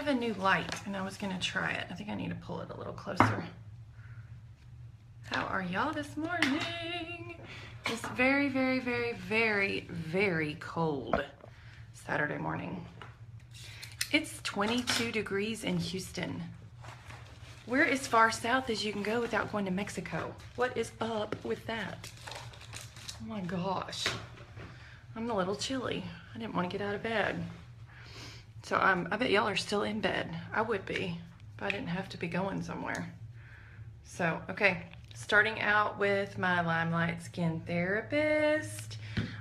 have a new light and I was gonna try it. I think I need to pull it a little closer. How are y'all this morning? It's very, very, very, very, very cold Saturday morning. It's 22 degrees in Houston. We're as far south as you can go without going to Mexico. What is up with that? Oh my gosh. I'm a little chilly. I didn't want to get out of bed. So I bet y'all are still in bed. I would be if I didn't have to be going somewhere. So, okay. Starting out with my LimeLight Skin Therapist.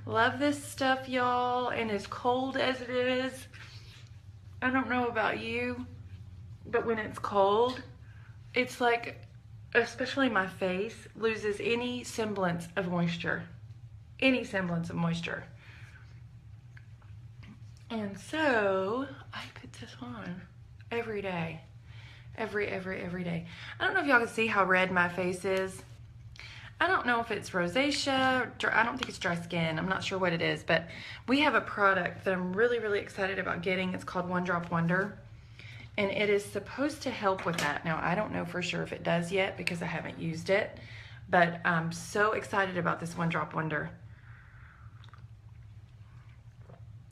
Love this stuff, y'all. And as cold as it is, I don't know about you, but when it's cold, it's like, especially my face, loses any semblance of moisture. Any semblance of moisture. And so, I put this on every day. Every day. I don't know if y'all can see how red my face is. I don't know if it's rosacea, I don't think it's dry skin. I'm not sure what it is, but we have a product that I'm really, really excited about getting. It's called One Drop Wonder. And it is supposed to help with that. Now, I don't know for sure if it does yet because I haven't used it, but I'm so excited about this One Drop Wonder.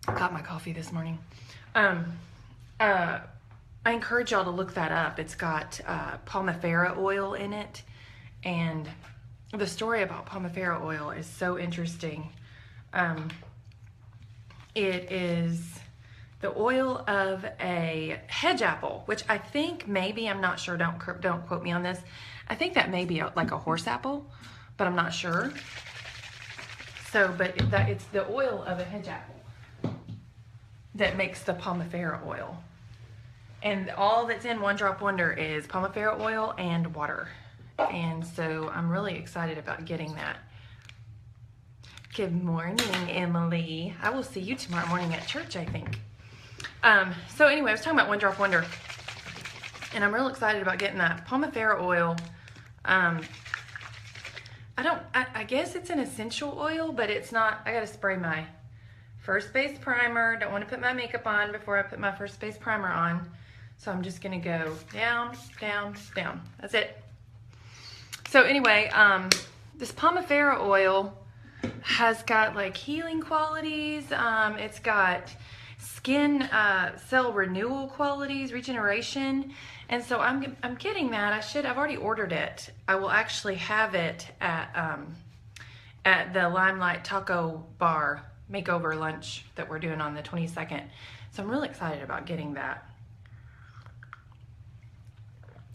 I got my coffee this morning. I encourage y'all to look that up. It's got Palmifera oil in it, and the story about Palmifera oil is so interesting. It is the oil of a hedge apple, which I think maybe, I'm not sure, don't quote me on this. I think that may be like a horse apple, but I'm not sure. So, but it's the oil of a hedge apple that makes the Palmifera oil. And all that's in One Drop Wonder is Palmifera oil and water. And so I'm really excited about getting that. Good morning, Emily. I will see you tomorrow morning at church, I think. So anyway, I was talking about One Drop Wonder, and I'm real excited about getting that Palmifera oil. I guess it's an essential oil, but it's not. I gotta spray my first base primer. Don't want to put my makeup on before I put my first base primer on. So I'm just gonna go down, down, down. That's it. So anyway, this Palmifera oil has got like healing qualities. It's got skin cell renewal qualities, regeneration, and so I'm getting that. I've already ordered it. I will actually have it at the LimeLight Taco Bar makeover lunch that we're doing on the 22nd. So I'm really excited about getting that.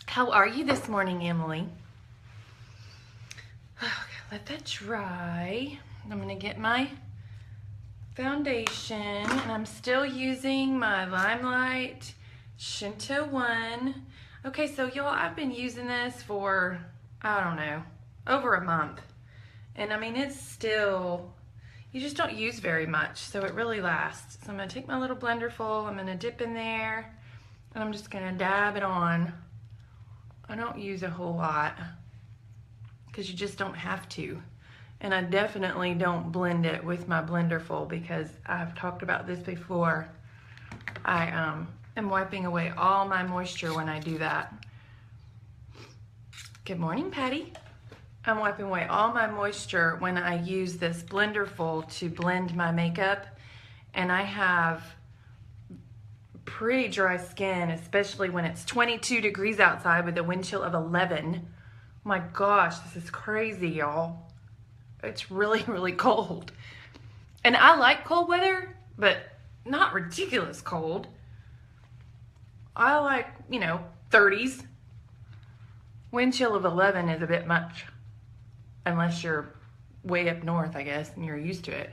How are you this morning, Emily? Okay, let that dry. I'm gonna get my foundation, and I'm still using my LimeLight Shinto 1. Okay, so y'all, I've been using this for, I don't know, over a month. And I mean, it's still, you just don't use very much, so it really lasts. So I'm gonna take my little blender full, I'm gonna dip in there, and I'm just gonna dab it on. I don't use a whole lot, because you just don't have to. And I definitely don't blend it with my blender full, because I've talked about this before. I am wiping away all my moisture when I do that. Good morning, Patty. I'm wiping away all my moisture when I use this blender full to blend my makeup. And I have pretty dry skin, especially when it's 22 degrees outside with a wind chill of 11. My gosh, this is crazy, y'all. It's really, really cold. And I like cold weather, but not ridiculous cold. I like, 30s. Wind chill of 11 is a bit much. Unless you're way up north, I guess, and you're used to it.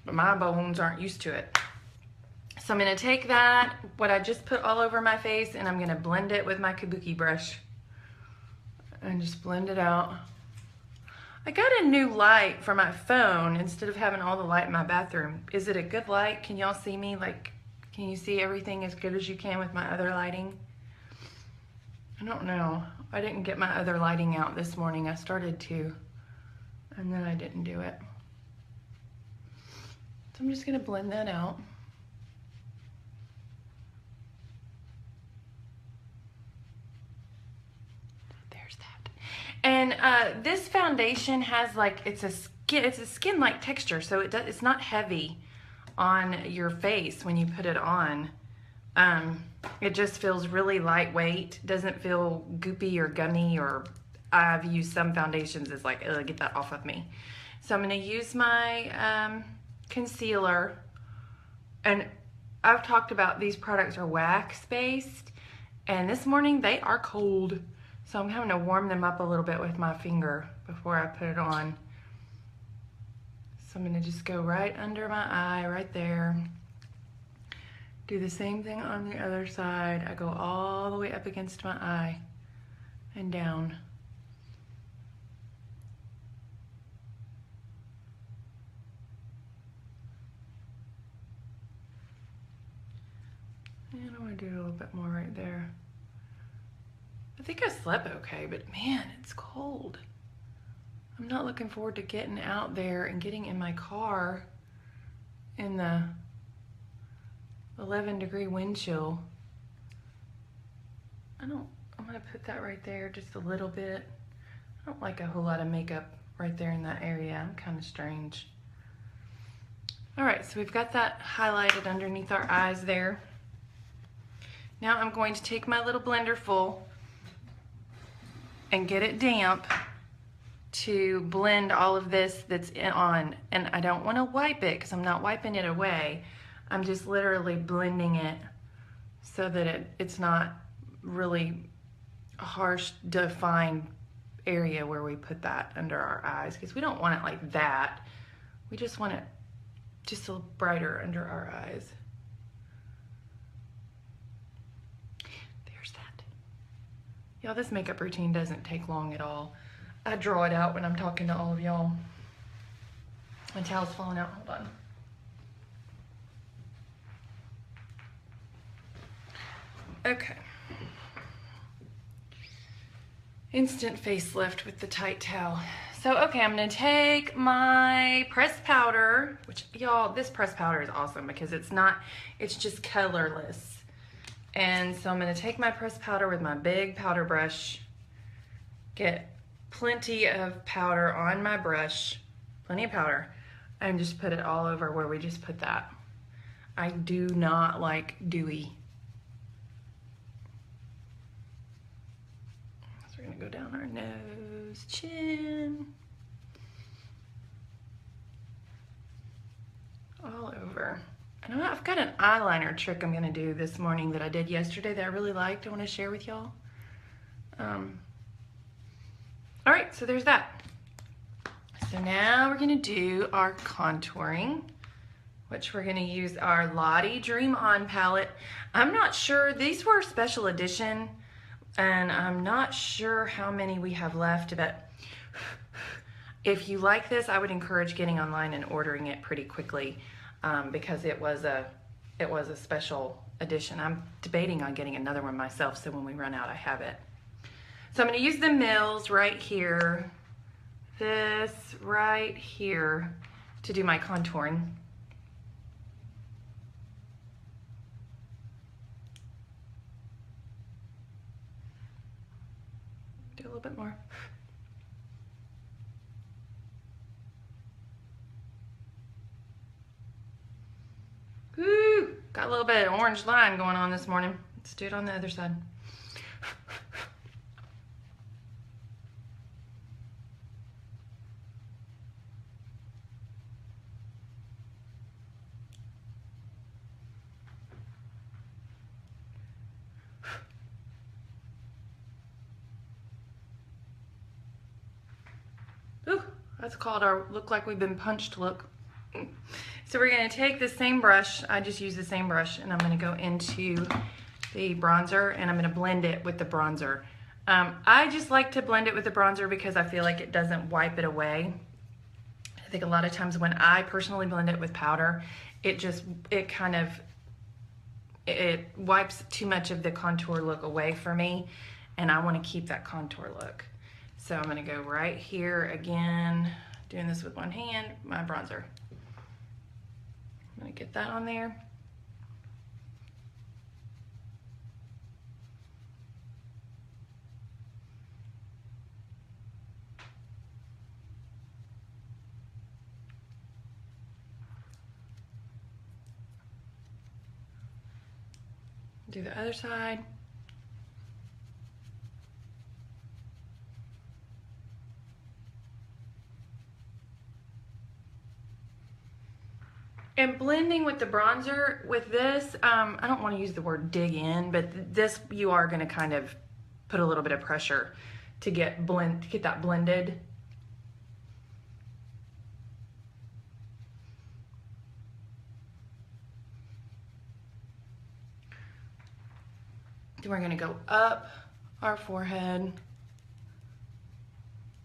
But my bones aren't used to it. So I'm gonna take that, what I just put all over my face, and I'm gonna blend it with my kabuki brush. And just blend it out. I got a new light for my phone instead of having all the light in my bathroom. Is it a good light? Can y'all see me? Like, can you see everything as good as you can with my other lighting? I don't know. I didn't get my other lighting out this morning. I started to, and then I didn't do it. So I'm just gonna blend that out. there's that. And this foundation has like, it's a skin-like texture, so it's not heavy on your face when you put it on. It just feels really lightweight, doesn't feel goopy or gummy, or I've used some foundations, it's like, ugh, get that off of me. So I'm gonna use my concealer, and I've talked about these products are wax-based, and this morning they are cold. So I'm having to warm them up a little bit with my finger before I put it on. So I'm gonna just go right under my eye, right there. Do the same thing on the other side. I go all the way up against my eye and down. And I want to do a little bit more right there. I think I slept okay, but man, it's cold. I'm not looking forward to getting out there and getting in my car in the 11-degree wind chill. I'm gonna put that right there just a little bit. I don't like a whole lot of makeup right there in that area. I'm kind of strange. All right, so we've got that highlighted underneath our eyes there. Now I'm going to take my little blender full and get it damp to blend all of this that's on. And I don't want to wipe it because I'm not wiping it away. I'm just literally blending it so that it's not really a harsh, defined area where we put that under our eyes, because we don't want it like that. We just want it just a little brighter under our eyes. There's that. Y'all, this makeup routine doesn't take long at all. I draw it out when I'm talking to all of y'all. My towel's falling out, hold on. Okay. Instant facelift with the tight towel. So, okay, I'm gonna take my pressed powder, which, y'all, this pressed powder is awesome because it's just colorless. And so I'm gonna take my pressed powder with my big powder brush, get plenty of powder on my brush, plenty of powder, and just put it all over where we just put that. I do not like dewy. So we're gonna go down our nose, chin, all over. And I've got an eyeliner trick I'm gonna do this morning that I did yesterday that I really liked. I wanna share with y'all. All right, so there's that. So now we're gonna do our contouring, which we're gonna use our Lottie Dream On palette. I'm not sure, these were special edition, and I'm not sure how many we have left, but if you like this, I would encourage getting online and ordering it pretty quickly, because it was a special edition. I'm debating on getting another one myself, so when we run out, I have it. So I'm going to use the Mills right here, this right here, to do my contouring. Do a little bit more. Woo! Got a little bit of orange line going on this morning. Let's do it on the other side. Ooh, that's called our look like we've been punched look. So we're going to take the same brush, I just use the same brush, and I'm going to go into the bronzer and I'm going to blend it with the bronzer. I just like to blend it with the bronzer because I feel like it doesn't wipe it away. I think a lot of times when I personally blend it with powder, it wipes too much of the contour look away for me, and I want to keep that contour look. So I'm going to go right here again, doing this with one hand, my bronzer. I'm going to get that on there. Do the other side. And blending with the bronzer, with this, I don't want to use the word dig in, but this you are going to kind of put a little bit of pressure to get that blended. Then we're going to go up our forehead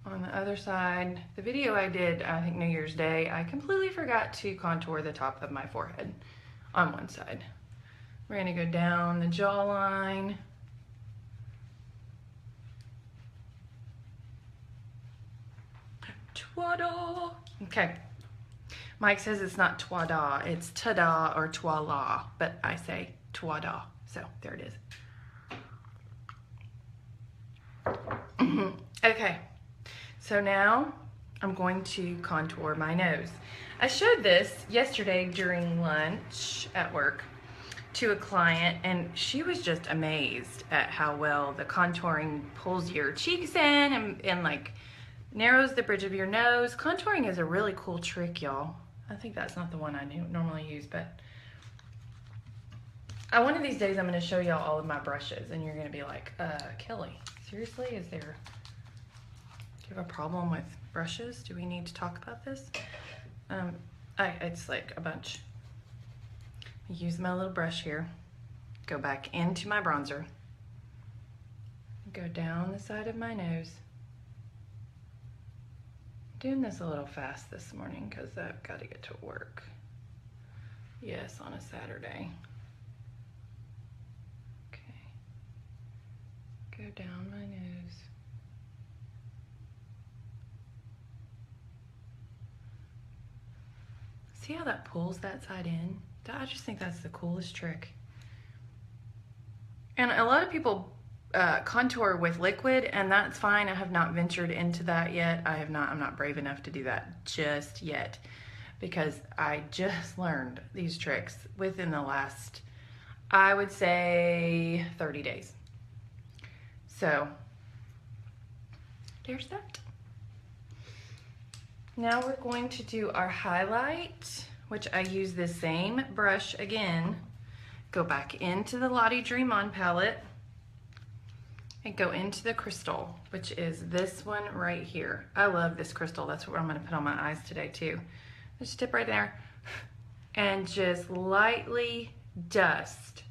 on the other side. The video I did, I think New Year's Day, I completely forgot to contour the top of my forehead on one side. We're going to go down the jawline. Twada. Okay. Mike says it's not twada, it's tada or twala, but I say twada. So there it is. Okay. So now I'm going to contour my nose. I showed this yesterday during lunch at work to a client, and she was just amazed at how well the contouring pulls your cheeks in and like narrows the bridge of your nose. Contouring is a really cool trick, y'all. I think that's not the one I normally use, but one of these days I'm going to show y'all all of my brushes, and you're going to be like, Kelly, seriously, do you have a problem with brushes? Do we need to talk about this? It's like a bunch. I use my little brush here, go back into my bronzer, go down the side of my nose. I'm doing this a little fast this morning because I've got to get to work. Yes, on a Saturday. Okay. Go down my nose. See how that pulls that side in? I just think that's the coolest trick. And a lot of people contour with liquid, and that's fine. I have not ventured into that yet. I'm not brave enough to do that just yet, because I just learned these tricks within the last, I would say, 30 days. So there's that. Now we're going to do our highlight, which I use the same brush again. Go back into the Lottie Dream On palette and go into the crystal, which is this one right here. I love this crystal. That's what I'm going to put on my eyes today too. Just dip right there and just lightly dust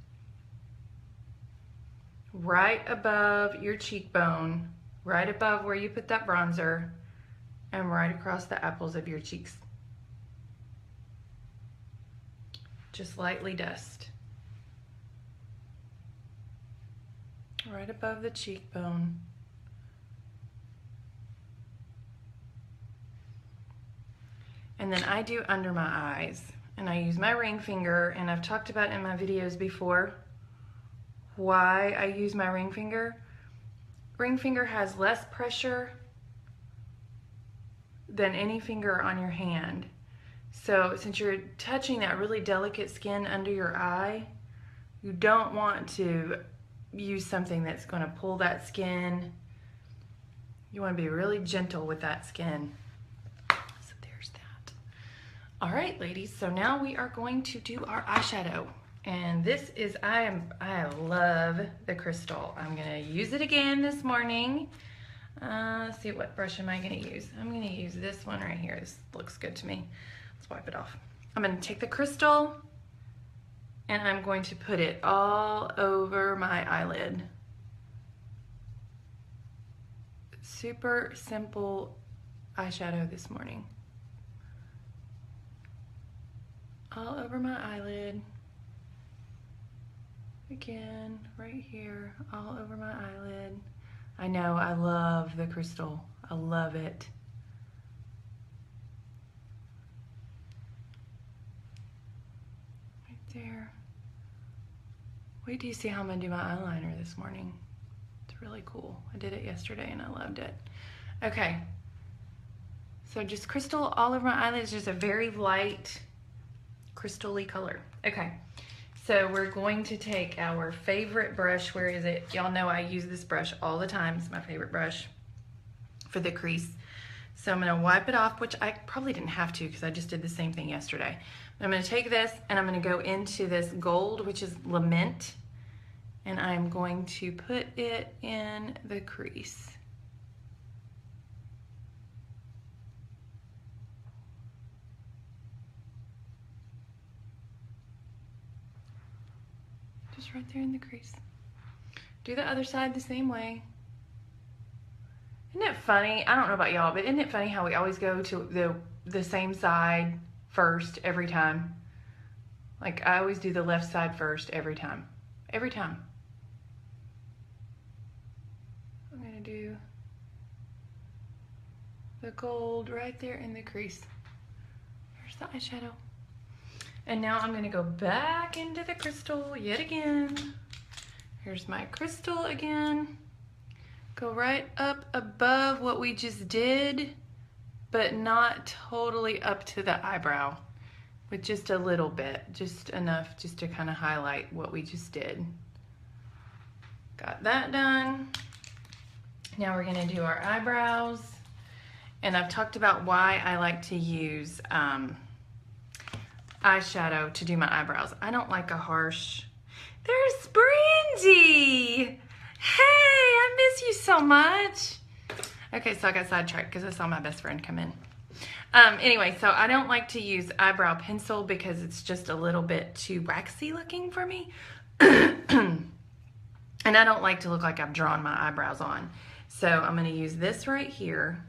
right above your cheekbone, right above where you put that bronzer, and right across the apples of your cheeks. Just lightly dust. Right above the cheekbone. And then I do under my eyes, and I use my ring finger, and I've talked about in my videos before why I use my ring finger. Ring finger has less pressure than any finger on your hand. So since you're touching that really delicate skin under your eye, you don't want to use something that's going to pull that skin. You want to be really gentle with that skin. So there's that. All right, ladies, so now we are going to do our eyeshadow. And this is, I love the crystal. I'm going to use it again this morning. Let's see, what brush am I going to use? I'm going to use this one right here. This looks good to me. Let's wipe it off. I'm going to take the crystal and I'm going to put it all over my eyelid. Super simple eyeshadow this morning. All over my eyelid. Again, right here, all over my eyelid. I know, I love the crystal. I love it. Right there. Wait till you see how I'm gonna do my eyeliner this morning. It's really cool. I did it yesterday and I loved it. Okay. So just crystal all over my eyelid. It's just a very light, crystal-y color. Okay. So we're going to take our favorite brush. Where is it? Y'all know I use this brush all the time. It's my favorite brush for the crease. So I'm going to wipe it off, which I probably didn't have to because I just did the same thing yesterday. I'm going to take this and I'm going to go into this gold, which is Lament, and I'm going to put it in the crease. Just right there in the crease. Do the other side the same way. Isn't it funny? I don't know about y'all, but isn't it funny how we always go to the same side first every time? Like I always do the left side first every time. Every time. I'm gonna do the gold right there in the crease. There's the eyeshadow. And now I'm gonna go back into the crystal yet again. Here's my crystal again. Go right up above what we just did, but not totally up to the eyebrow, with just a little bit, just enough just to kind of highlight what we just did. Got that done. Now we're gonna do our eyebrows. And I've talked about why I like to use eyeshadow to do my eyebrows. I don't like a harsh. There's Brandy! Hey, I miss you so much. Okay, so I got sidetracked because I saw my best friend come in. Anyway, so I don't like to use eyebrow pencil because it's just a little bit too waxy looking for me. And I don't like to look like I've drawn my eyebrows on. So I'm going to use this right here.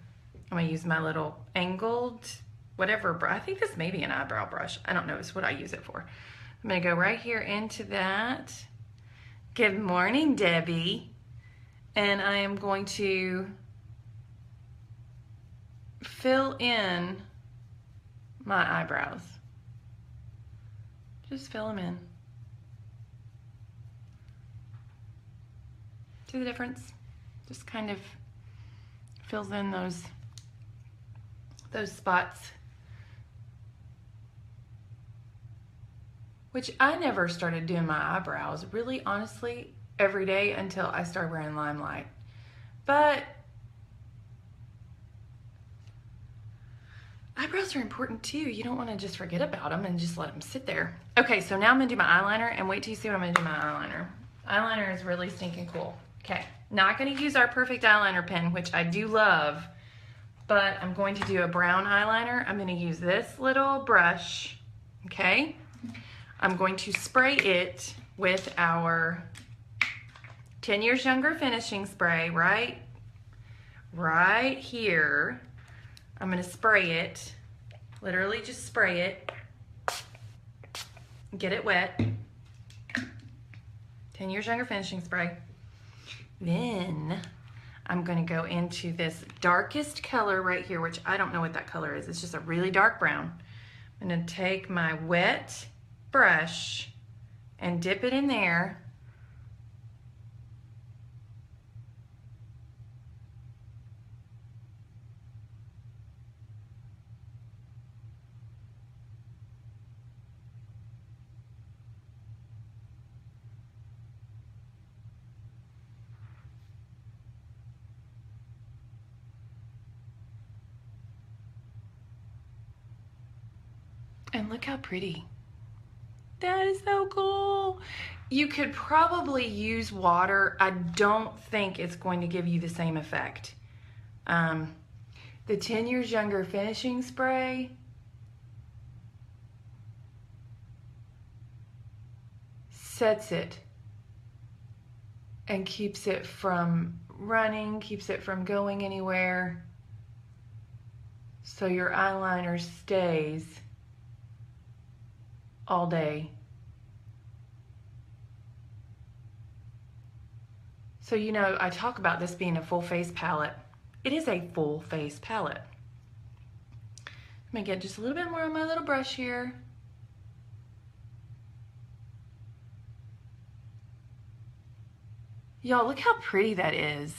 I'm going to use my little angled, whatever, I think this may be an eyebrow brush. I don't know, it's what I use it for. I'm going to go right here into that. Good morning, Debbie. And I am going to fill in my eyebrows. Just fill them in. See the difference? Just kind of fills in those spots. Which I never started doing my eyebrows, really, honestly, every day until I started wearing LimeLight. But eyebrows are important too. You don't want to just forget about them and just let them sit there. Okay, so now I'm going to do my eyeliner, and wait till you see what I'm going to do with my eyeliner. Eyeliner is really stinking cool. Okay, not going to use our Perfect Eyeliner pen, which I do love, but I'm going to do a brown eyeliner. I'm going to use this little brush, okay? I'm going to spray it with our 10 Years Younger finishing spray right here. I'm going to spray it, literally just spray it, get it wet. 10 Years Younger finishing spray. Then I'm going to go into this darkest color right here, which I don't know what that color is. It's just a really dark brown. I'm going to take my wet brush and dip it in there. And look how pretty. That is so cool. You could probably use water. I don't think it's going to give you the same effect. The 10 Years Younger finishing spray sets it and keeps it from running, keeps it from going anywhere, so your eyeliner stays all day. So, you know, I talk about this being a full face palette. It is a full face palette. Let me get just a little bit more on my little brush here. Y'all, look how pretty that is.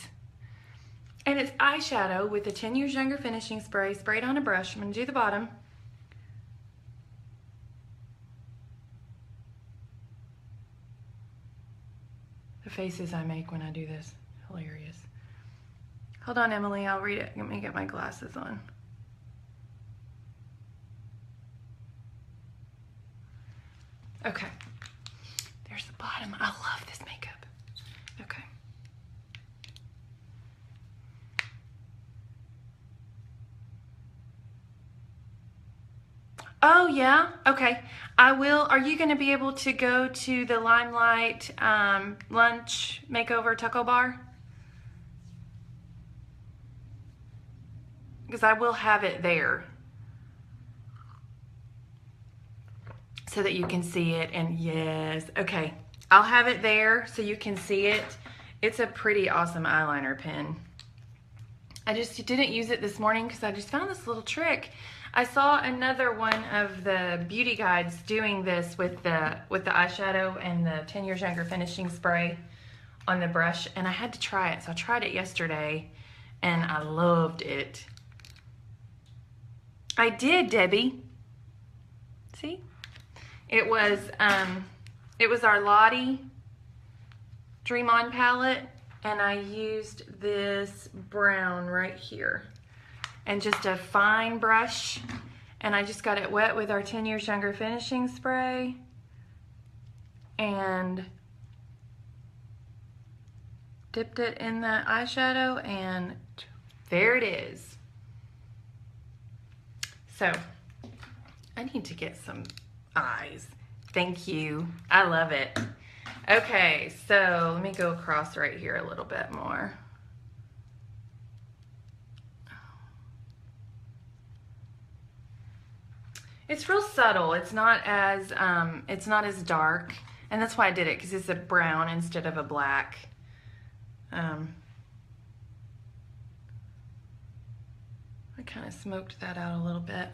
And it's eyeshadow with the 10 Years Younger finishing spray sprayed on a brush. I'm going to do the bottom. faces I make when I do this. Hilarious. Hold on, Emily, I'll read it. Let me get my glasses on. Okay. There's the bottom. I love this makeup. Okay. Oh, yeah? Okay. I will. Are you going to be able to go to the LimeLight lunch makeover taco bar? Because I will have it there so that you can see it. And yes, okay. I'll have it there so you can see it. It's a pretty awesome eyeliner pen. I just didn't use it this morning because I just found this little trick. I saw another one of the beauty guides doing this with the eyeshadow and the 10 Years Younger finishing spray on the brush, and I had to try it. So I tried it yesterday and I loved it. I did, Debbie. See? It was our Lottie Dream On palette, and I used this brown right here. And just a fine brush, and I just got it wet with our 10 Years Younger finishing spray, and dipped it in the eyeshadow, and there it is. So I need to get some eyes. Thank you. I love it. Okay, so let me go across right here a little bit more. It's real subtle. It's not as dark, and that's why I did it, because it's a brown instead of a black. I kind of smoked that out a little bit.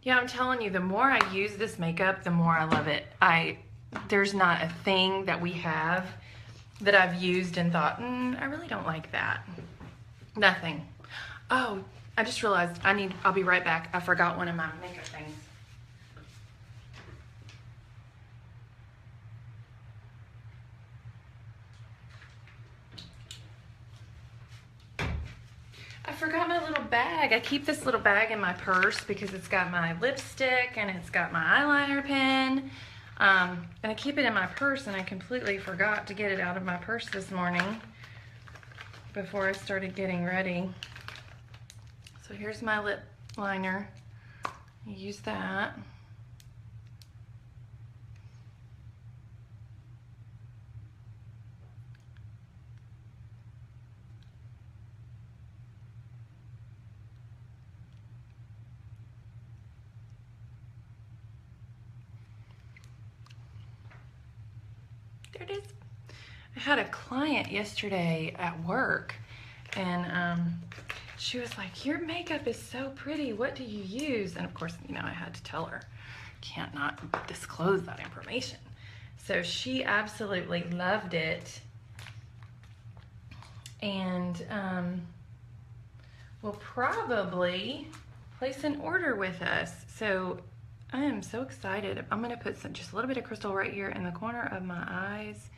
Yeah, I'm telling you, the more I use this makeup, the more I love it. There's not a thing that we have that I've used and thought, I really don't like that. Nothing. Oh, I just realized I'll be right back. I forgot one of my makeup things. I forgot my little bag. I keep this little bag in my purse because it's got my lipstick and it's got my eyeliner pen. And I keep it in my purse, and I completely forgot to get it out of my purse this morning before I started getting ready. So here's my lip liner. Use that. There it is. I had a client yesterday at work, and she was like, your makeup is so pretty. What do you use? And of course, I had to tell her, can't not disclose that information. So she absolutely loved it, and will probably place an order with us. So I am so excited. I'm gonna put just a little bit of crystal right here in the corner of my eyes.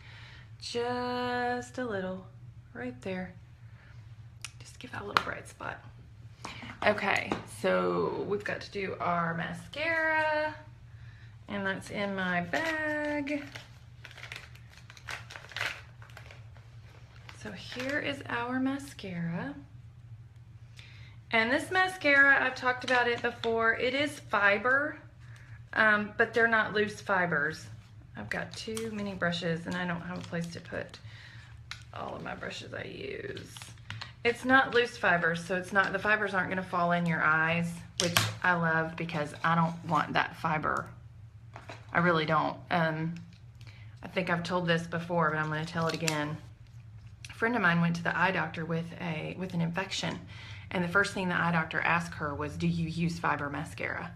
Just a little, right there. Just give that a little bright spot. Okay, so we've got to do our mascara, and that's in my bag. So here is our mascara. And this mascara, I've talked about it before. It is fiber, but they're not loose fibers. I've got too many brushes, and I don't have a place to put all of my brushes I use. It's not loose fibers, so the fibers aren't gonna fall in your eyes, which I love because I don't want that fiber. I really don't. I think I've told this before, but I'm gonna tell it again. A friend of mine went to the eye doctor with an infection, and the first thing the eye doctor asked her was, do you use fiber mascara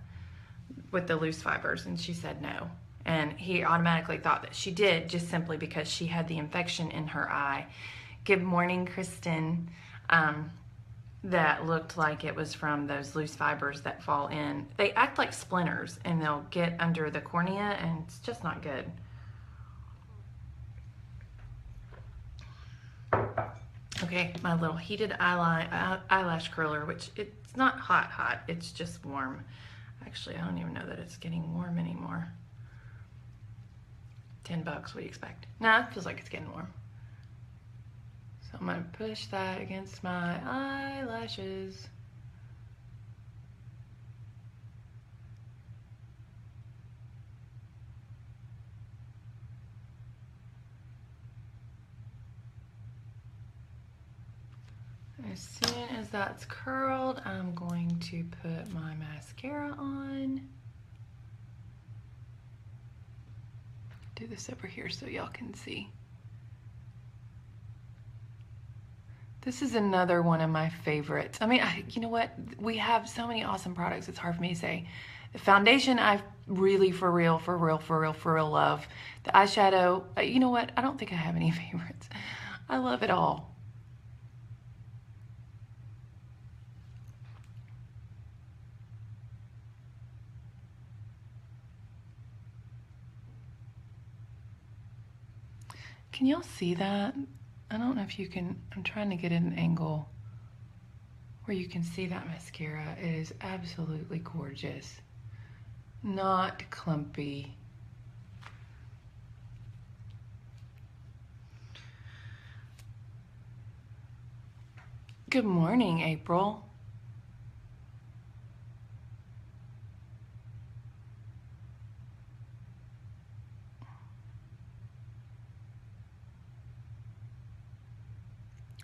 with the loose fibers? And she said no. And he automatically thought that she did, just simply because she had the infection in her eye. Good morning, Kristen. that looked like it was from those loose fibers that fall in. They act like splinters and they'll get under the cornea and it's just not good. Okay, my little heated eyelash curler, which it's not hot, it's just warm. Actually, I don't even know that it's getting warm anymore. $10, what do you expect? Nah, it feels like it's getting warm. So I'm gonna push that against my eyelashes. As soon as that's curled, I'm going to put my mascara on. Do this over here so y'all can see. This is another one of my favorites. I mean, you know what? We have so many awesome products, it's hard for me to say. The foundation, I really, for real love. The eyeshadow, you know what? I don't think I have any favorites. I love it all. Can y'all see that? I don't know if you can, I'm trying to get an angle where you can see that mascara. It is absolutely gorgeous. Not clumpy. Good morning, April.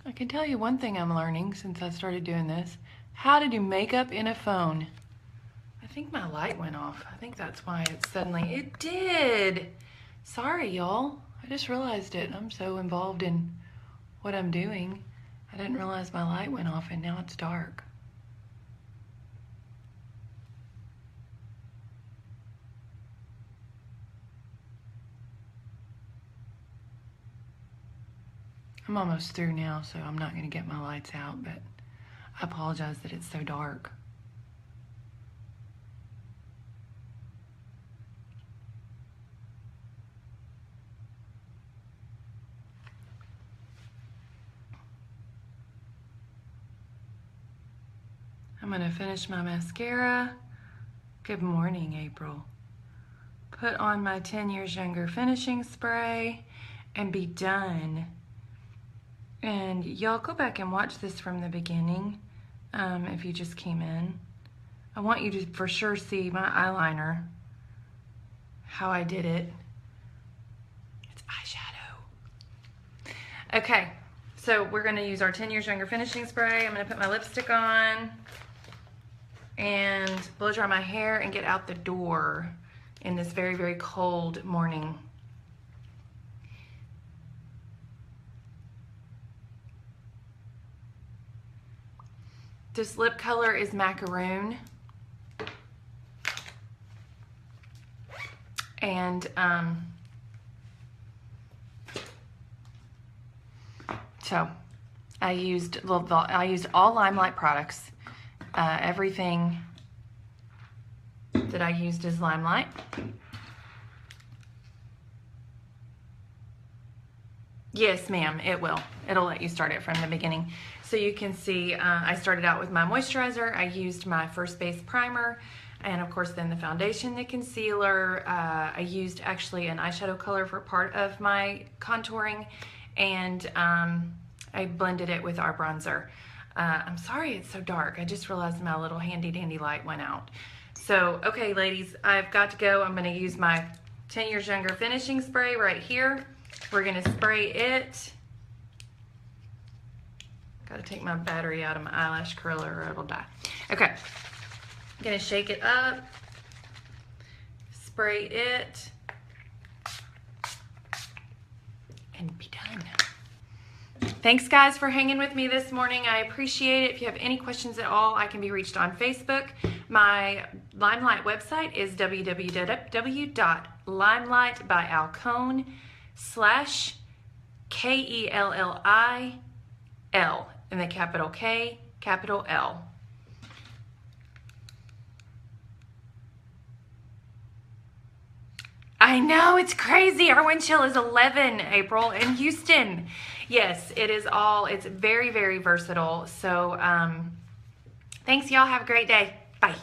I can tell you one thing I'm learning since I started doing this. How to do makeup in a phone. I think my light went off. I think that's why it did. Sorry, y'all. I just realized it. I'm so involved in what I'm doing. I didn't realize my light went off and now it's dark. I'm almost through now, so I'm not going to get my lights out, but I apologize that it's so dark. I'm going to finish my mascara. Good morning, April. Put on my 10 Years Younger finishing spray and be done. And y'all go back and watch this from the beginning if you just came in. I want you to for sure see my eyeliner, how I did it. It's eyeshadow. Okay, so we're gonna use our 10 Years Younger finishing spray. I'm gonna put my lipstick on and blow dry my hair and get out the door in this very, very cold morning. This lip color is macaroon. And so I used all LimeLight products. Everything that I used is LimeLight. Yes, ma'am, it will. It'll let you start it from the beginning. So you can see I started out with my moisturizer. I used my First Base primer, and of course then the foundation, the concealer. I used actually an eyeshadow color for part of my contouring, and I blended it with our bronzer. I'm sorry it's so dark. I just realized my little handy dandy light went out. So, okay ladies, I've got to go. I'm gonna use my 10 Years Younger finishing spray right here. We're gonna spray it. Gotta take my battery out of my eyelash curler or it'll die. Okay, I'm gonna shake it up, spray it, and be done. Thanks guys for hanging with me this morning. I appreciate it. If you have any questions at all, I can be reached on Facebook. My LimeLight website is www.limelightbyalcone.com/KELLIL in the capital K capital L. I know, it's crazy. Our wind chill is 11, April, in Houston. Yes, it is all, it's very, very versatile. So thanks, y'all. Have a great day. Bye.